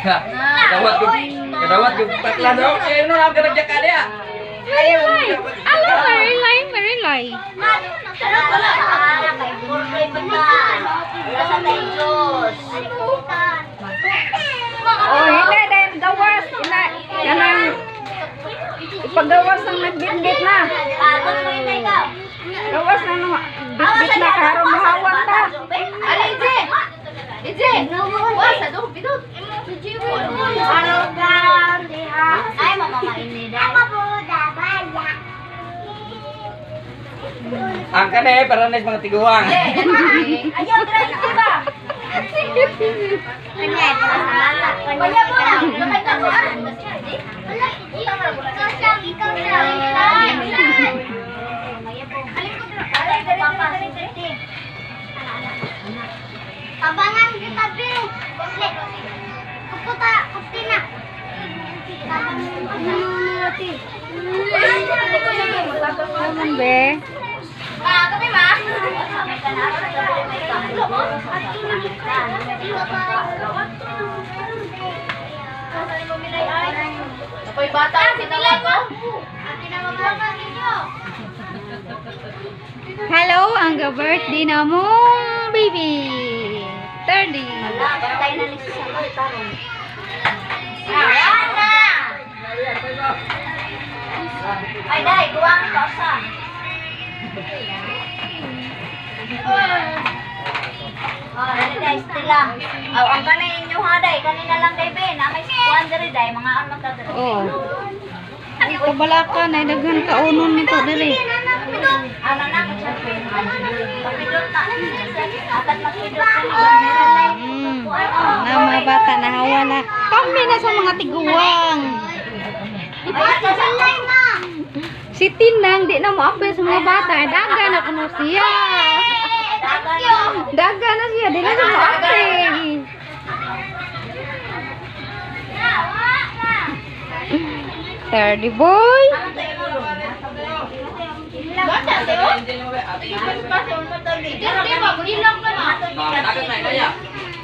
Kadawat yung takla daw. Eh, no, ang kanagyak ka dia. Marilay. Alam, Marilay, Marilay. Oh, hindi din gawas na. Kanang ipagawas ng nagbitbit na. Gawas na no. Bitbit na karon mahawan ta. Ali, Ije! Ije! Wasa doon, bidot. Ay, mamamain nila. Ako po, dabaya. Ang kane para nes mga tiguang. Ayaw, drive, diba? Kanya, masala. Kanya mo lang. Bakit ako? Ikaw lang. Abangan kita biru. Kuputa, kutina. Naman be. Kami ma. Apoy bata, sinilay ko. Hello, ang birthday na mong baby. 30. Patay na ni sa taron. Ana. Ay dai, kuwang ka sa. Oh, dai stila. Aw ang kanay inyo ha dai, kanina lang dai be, na may kuan diri dai, mga ano ta diri. Oh. Ay, kabalaka na daghan kaunon nito diri. Ano na ko siya. Kapidot na. Atat magpidot. Na mga bata na hawa na. Kami na sa mga tiguang. Ay, sasalay na. Si Tinang di na mo apel sa mga bata. Daga na kuno siya. Daga na siya, di na siya mo apel. Thirty boy. Bata, sa'yo? Di ba, bulilang ka na. Tagat na ya.